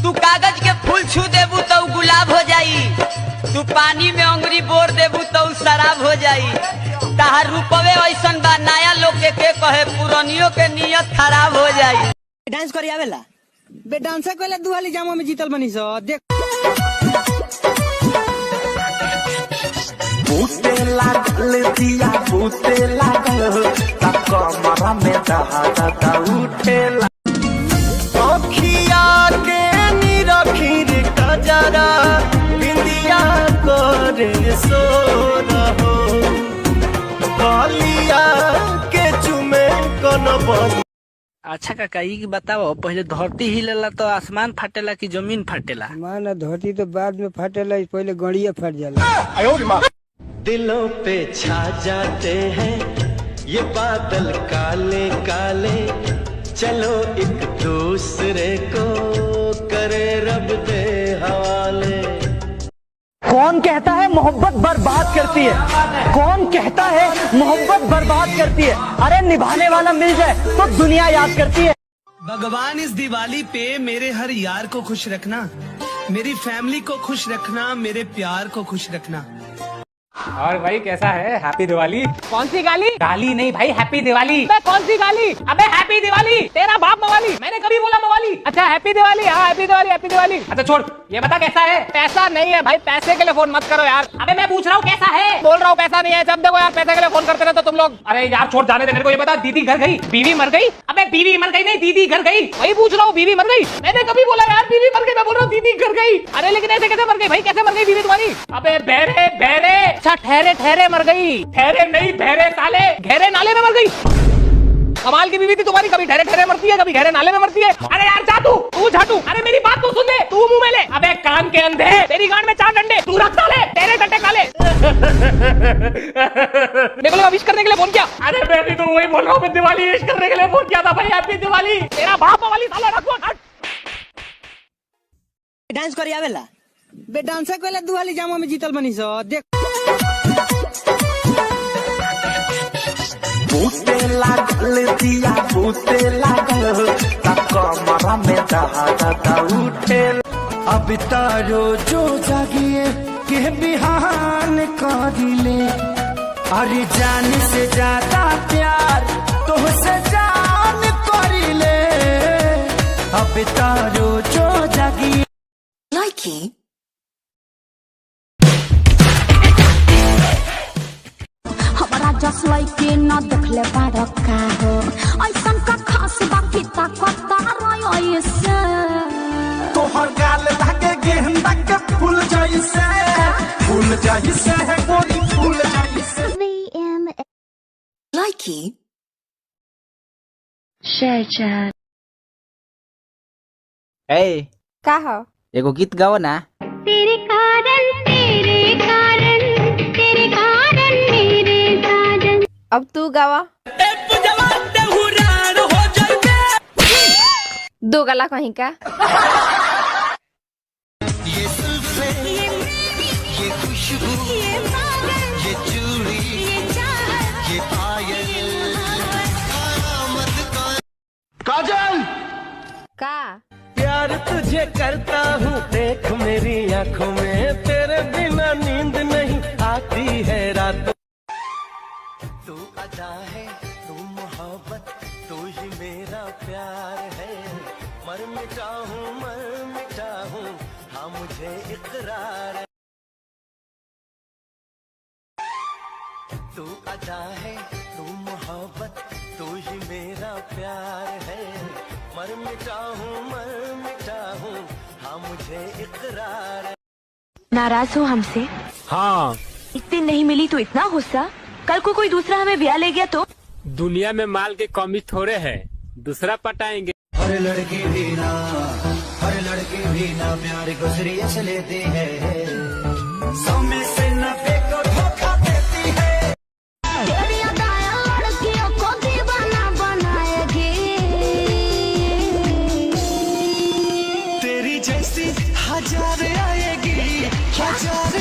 तू कागज के फूल छू देबू तो गुलाब हो जाई, तू पानी में अंगुरी बोर देबू तो शराब हो जाई। ताहर रूपवे ऐसन बा नया लोग के कहे पुरानियों के नियत खराब हो जाई। डांस करी आवेला बे डांस कोला दुआली जामा में जीतल बनी सो देख बूते लागल दिया बूते लागल तक कमरा में दहा उठेला अखिया के निरखीर कजरा बिंदिया करे सो रहो गलिया के चुमे कन बन। अच्छा काका ये बताओ पहले धरती हिलेला तो आसमान फाटेला कि जमीन फाटेला? मान धरती तो बाद में फाटेला, पहले गड़िया फट जाला। दिलों पे छा जाते हैं ये बादल काले काले, चलो एक दूसरे को करे रब दे हवाले। कौन कहता है मोहब्बत बर्बाद करती है? कौन कहता है मोहब्बत बर्बाद करती है? अरे निभाने वाला मिल जाए तो दुनिया याद करती है। भगवान इस दिवाली पे मेरे हर यार को खुश रखना, मेरी फैमिली को खुश रखना, मेरे प्यार को खुश रखना। और भाई कैसा है? हैप्पी दिवाली। कौन सी गाली? गाली नहीं भाई, हैप्पी दिवाली। कौन सी गाली? अबे हैप्पी दिवाली, तेरा बाप मवाली, मैंने कभी बोला मवाली? अच्छा हैप्पी दिवाली, हाँ हैप्पी दिवाली, हैप्पी दिवाली। अच्छा छोड़, ये बता कैसा है? पैसा नहीं है भाई, पैसे के लिए फोन मत करो यार। अबे मैं पूछ रहा हूँ कैसा है? बोल रहा हूँ पैसा नहीं है। जब देखो यार पैसे के लिए फोन करते रहते तुम लोग। अरे यार छोड़, जाने दे मेरे को। ये बता दीदी घर गई? बीवी मर गई? अबे बीवी मर गई नहीं, दीदी घर गई। वही पूछ रहा हूँ, बीवी मर गई? मैंने कभी बोला यार बीवी मर गई, मैं बोल रहा हूँ दीदी घर गई। अरे लेकिन ऐसे कैसे मर गई भाई, कैसे मर गई बीवी तुम्हारी? अबे बहरे बहरे। अच्छा ठहरे ठहरे मर गई? ठहरे नहीं, बहरे साले, गहरे नाले में मर गई। कमाल की बीवी थी तुम्हारी, कभी ठहरे ठहरे मरती है, कभी गहरे नाले में मरती है। अरे यार जा तू झाटू, अरे मेरी बात तो सुन ले, तू मुंह में ले। अबे कान के अंधे, तेरी गांड में 4 डंडे, तू रख साले, तेरे डंडे काले। देखो लोग विश करने के लिए फोन किया। अरे मैं भी तो वही बोल रहा हूँ, मैं दिवाली विश करने के लिए फोन किया था भाई। हैप्पी दिवाली। तेरा बाप वाली साला रखो। डांस करी आवेला बे डांस कोला दुआली जामा में जीतल बनी सो देख बूते लागल दिया बूते लागल तक कमरा में दहा उठेला। अब तारो जो जागिए के बिहान करिले, अरे जान से ज्यादा प्यार तुझसे जान करिले। अब तारो जो जागिए लाइकी जस लइके न देखले बारका हो ऐसन का खास बाकी ताकता रयो से तोहर गाल लागे गेंदा के फूल जैसे है गोरी फूल जैसे। लाइकी शेयर चैट। ए का हो? एगो गीत गाओ ना। तेरे कारण मेरे साजन। अब तू गावा। दो गला कहीं का। ये जुल्फे, ये खुशबू, ये चूड़ी, ये पायल, काजल। का प्यार तुझे करता हूँ देख मेरी आँखों में, तेरे बिना नींद नहीं आती है रातों। तू अदा है, तू मोहब्बत, तू ही मेरा प्यार है। मर मिटा हूँ हाँ मुझे इकरार है। तू अदा है, तू मोहब्बत, तू ही मेरा प्यार है। मर मिटा हूँ हाँ मुझे इकरार है। नाराज हो हमसे? हाँ। इतनी नहीं मिली तो इतना गुस्सा? कल को कोई दूसरा हमें ब्याह ले गया तो? दुनिया में माल की कमी थोड़े है, दूसरा पटाएंगे। हर लड़की भी ना प्यार को सीरियस लेती है, 100 में से 90 को धोखा देती है। तेरी अदाएं लड़कियों को दीवाना बनाएगी, तेरी जैसी 1000 आएगी, 1000